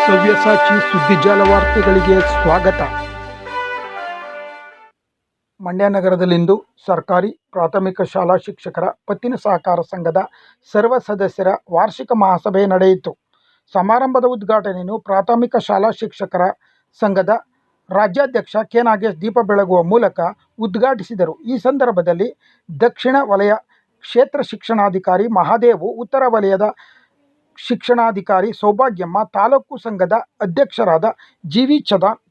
ಸವ್ಯಸಾಚಿ ಸುದ್ದಿ ಜಾಲವಾರ್ತೆಗಳಿಗೆ ಸ್ವಾಗತ. ಮಂಡ್ಯ ನಗರದಲ್ಲಿಂದು ಸರ್ಕಾರಿ ಪ್ರಾಥಮಿಕ ಶಾಲಾ ಶಿಕ್ಷಕರ ಪತ್ತಿನ ಸಹಕಾರ ಸಂಘದ ಸರ್ವ ಸದಸ್ಯರ ವಾರ್ಷಿಕ ಮಹಾಸಭೆ ನಡೆಯಿತು. ಸಮಾರಂಭದ ಉದ್ಘಾಟನೆಯನ್ನು ಪ್ರಾಥಮಿಕ ಶಾಲಾ ಶಿಕ್ಷಕರ ಸಂಘದ ರಾಜ್ಯಾಧ್ಯಕ್ಷ ಕೆ. ನಾಗೇಶ್ ದೀಪ ಬೆಳಗುವ ಮೂಲಕ ಉದ್ಘಾಟಿಸಿದರು. ಈ ಸಂದರ್ಭದಲ್ಲಿ ದಕ್ಷಿಣ ವಲಯ ಕ್ಷೇತ್ರ ಶಿಕ್ಷಣಾಧಿಕಾರಿ ಮಹಾದೇವು, ಉತ್ತರ ವಲಯದ ಶಿಕ್ಷಣಾಧಿಕಾರಿ ಸೌಭಾಗ್ಯಮ್ಮ, ತಾಲೂಕು ಸಂಘದ ಅಧ್ಯಕ್ಷರಾದ G.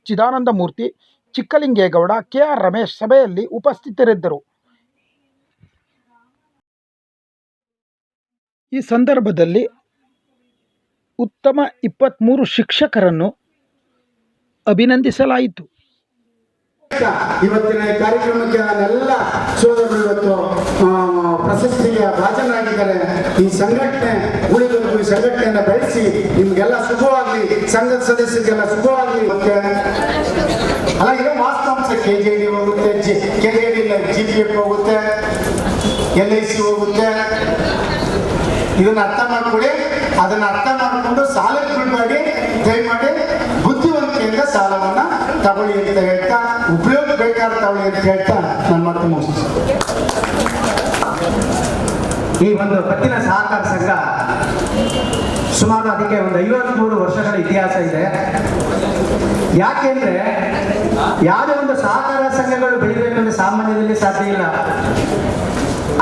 Chidanandamurthy, Chikkalingegowda, K. R. Ramesh ಸಭೆಯಲ್ಲಿ ಉಪಸ್ಥಿತರಿದ್ದರು. ಈ ಸಂದರ್ಭದಲ್ಲಿ ಉತ್ತಮ 23 ಶಿಕ್ಷಕರನ್ನು ಅಭಿನಂದಿಸಲಾಯಿತು. ಇವತ್ತಿನ ಈ ಕಾರ್ಯಕ್ರಮಕ್ಕೆ ನಾನೆಲ್ಲ ಸೋದರರು ಇವತ್ತು ಪ್ರಶಸ್ತಿಗೆ ಭಾಜನರಾಗಿದ್ದಾರೆ. ಈ ಸಂಘಟನೆ ಉಳಿದವರೆಗೂ ಈ ಸಂಘಟನೆಯನ್ನು ಬೆಳೆಸಿ ನಿಮ್ಗೆಲ್ಲ ಶುಭವಾಗಲಿ, ಸಂಘದ ಸದಸ್ಯರಿಗೆಲ್ಲ ಶುಭವಾಗಲಿ. ಮತ್ತೆ అలాగే ವಾಸ್ತವಾಂಶ KJD ಹೋಗುತ್ತೆ, KJD GPF ಹೋಗುತ್ತೆ, LIC ಹೋಗುತ್ತೆ. ಇದನ್ನ ಅರ್ಥ ಮಾಡ್ಕೊಳ್ಳಿ. ಅದನ್ನ ಅರ್ಥ ಮಾಡಿಕೊಂಡು ಸಾಲಕ್ಕೆ ಬಿಡಬೇಡಿ. ದಯಮಾಡಿ ಬುದ್ಧಿವಂತಿಕೆಯಿಂದ ಸಾಲವನ್ನ ತಗೊಳ್ಳಿ ಅಂತ ಹೇಳ್ತಾ, ಉಪಯೋಗ ಬೇಕಾದ ತಗೊಳ್ಳಿ ಅಂತ ಹೇಳ್ತಾ ನನ್ನ ಮಾತು ಮುಗಿಸ್ತೀನಿ. ಈ ಒಂದು ಪತ್ತಿನ ಸಹಕಾರ ಸಂಘ ಸುಮಾರು ಅದಕ್ಕೆ ಒಂದು 53 ವರ್ಷಗಳ ಇತಿಹಾಸ ಇದೆ. ಯಾಕೆಂದ್ರೆ ಯಾವುದೇ ಒಂದು ಸಹಕಾರ ಸಂಘಗಳು ಬೆಳಿಬೇಕಂದ್ರೆ ಸಾಮಾನ್ಯದಲ್ಲಿ ಸಾಧ್ಯ ಇಲ್ಲ.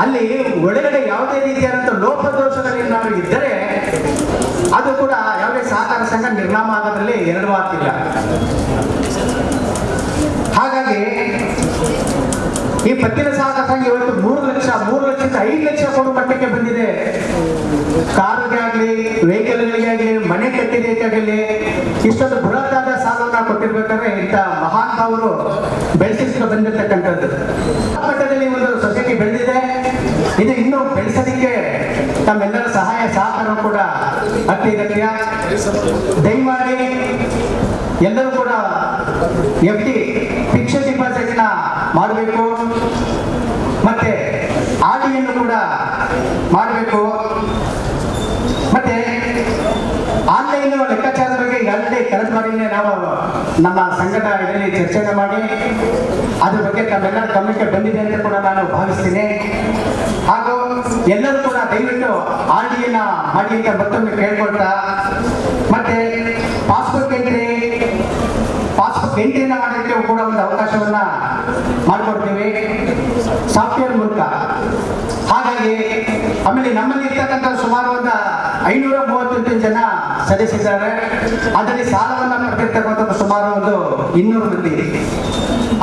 ಅಲ್ಲಿ ಒಳಗಡೆ ಯಾವುದೇ ರೀತಿಯಾದಂಥ ಲೋಪದೋಷಗಳೇನಾದರೂ ಇದ್ದರೆ ಅದು ಕೂಡ ಯಾವುದೇ ಸಹಕಾರ ಸಂಘ ನಿರ್ನಾಮ ಆಗೋದ್ರಲ್ಲಿ ಎರಡು ಮಾತಿಲ್ಲ. ಹಾಗಾಗಿ ಈ ಪತ್ತಿನ ಸಹಕಾರ ಸಂಘ ಇವತ್ತು 3 ಲಕ್ಷದಿಂದ 5 ಲಕ್ಷ ಕೊಡುವ ಮಟ್ಟಕ್ಕೆ ಬಂದಿದೆ. ಕಾರಿಗೆ ಆಗಲಿ, ವೆಹಿಕಲ್ಗಳಿಗೆ ಆಗಲಿ, ಮನೆ ಕಟ್ಟಿದಕ್ಕಾಗಲಿ ಇಷ್ಟೊಂದು ಬೃಹತ್ತಾದ ಸಾಲವನ್ನು ಕೊಟ್ಟಿರ್ಬೇಕಾದ್ರೆ ಇಂಥ ಮಹಾನ್ ಭಾವರು ಬೆಳೆಸಿಕೊಂಡು ಬಂದಿರತಕ್ಕಂಥದ್ದು. ಮಟ್ಟದಲ್ಲಿ ಒಂದು ಸೊಸೈಟಿ ಬೆಳೆದಿದೆ. ಇದು ಇನ್ನೂ ಬೆಳೆಸೋದಕ್ಕೆ ತಮ್ಮೆಲ್ಲರ ಸಹಾಯ ಸಹಕಾರ ಕೂಡ ಅತ್ಯಗತ್ಯ. ದಯಮಾಡಿ ಎಲ್ಲರೂ ಕೂಡ FD ಫಿಕ್ಸ್ಡ್ ಡಿಪಾಸಿಟ್ನ ಮಾಡಬೇಕು, ಮತ್ತೆ RDಯನ್ನು ಕೂಡ ಮಾಡಬೇಕು. ಮತ್ತೆ ಆನ್ಲೈನ್ ಲೆಕ್ಕಾಚಾರದ ಬಗ್ಗೆ ಈಗಾಗಲೇ ಕಳೆದ ಬಾರಿನೇ ನಾವು ನಮ್ಮ ಸಂಘದ ಇದರಲ್ಲಿ ಚರ್ಚೆನ ಮಾಡಿ ಅದ್ರ ಬಗ್ಗೆ ತಮ್ಮೆಲ್ಲರ ಗಮನಕ್ಕೆ ಬಂದಿದೆ ಅಂತ ಕೂಡ ನಾನು ಭಾವಿಸ್ತೀನಿ. ಹಾಗೂ ಎಲ್ಲರೂ ಕೂಡ ದಯವಿಟ್ಟು RDಯನ್ನ ಮಾಡಿ ಅಂತ ಮತ್ತೊಮ್ಮೆ ಕೇಳ್ಕೊಳ್ತಾ, ಮತ್ತೆ ಪಾಸ್ಬುಕ್ ಎಂಟ್ರಿಯನ್ನ ಮಾಡೋದಕ್ಕೆ ಕೂಡ ಒಂದು ಅವಕಾಶವನ್ನ ಮಾಡಿಕೊಡ್ತೀವಿ ಸಾಫ್ಟ್ವೇರ್ ಮೂಲಕ. ಹಾಗಾಗಿ ಆಮೇಲೆ ನಮ್ಮಲ್ಲಿ ಇರ್ತಕ್ಕಂಥ ಸುಮಾರು ಒಂದು 538 ಜನ ಸದಸ್ಯರಿದ್ದಾರೆ. ಅದರಲ್ಲಿ ಸಾಲವನ್ನ ಪಡೆದಿರ್ತಕ್ಕಂಥ ಸುಮಾರು ಒಂದು 200 ಮಂದಿ.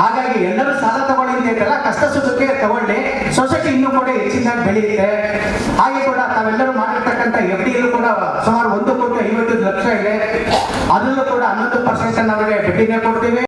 ಹಾಗಾಗಿ ಎಲ್ಲರೂ ಸಾಲ ತಗೊಳ್ಳಿ ಅಂತಲ್ಲ, ಕಷ್ಟ ಸುಖಕ್ಕೆ ತಗೊಳ್ಳಿ. ಸೊಸೈಟಿ ಇನ್ನೂ ಕೂಡ ಹೆಚ್ಚಿನಾಗಿ ಬೆಳೆಯುತ್ತೆ. ಹಾಗೆ ಕೂಡ ತಾವೆಲ್ಲರೂ ಮಾಡಿರ್ತಕ್ಕಂಥ FDಯಲ್ಲೂ ಕೂಡ ಸುಮಾರು 1,50,00,000 ಇದೆ. ಅದರಲ್ಲೂ ಕೂಡ 11% ಅವರಿಗೆ ಬಡ್ಡಿನೇ ಕೊಡ್ತೀವಿ.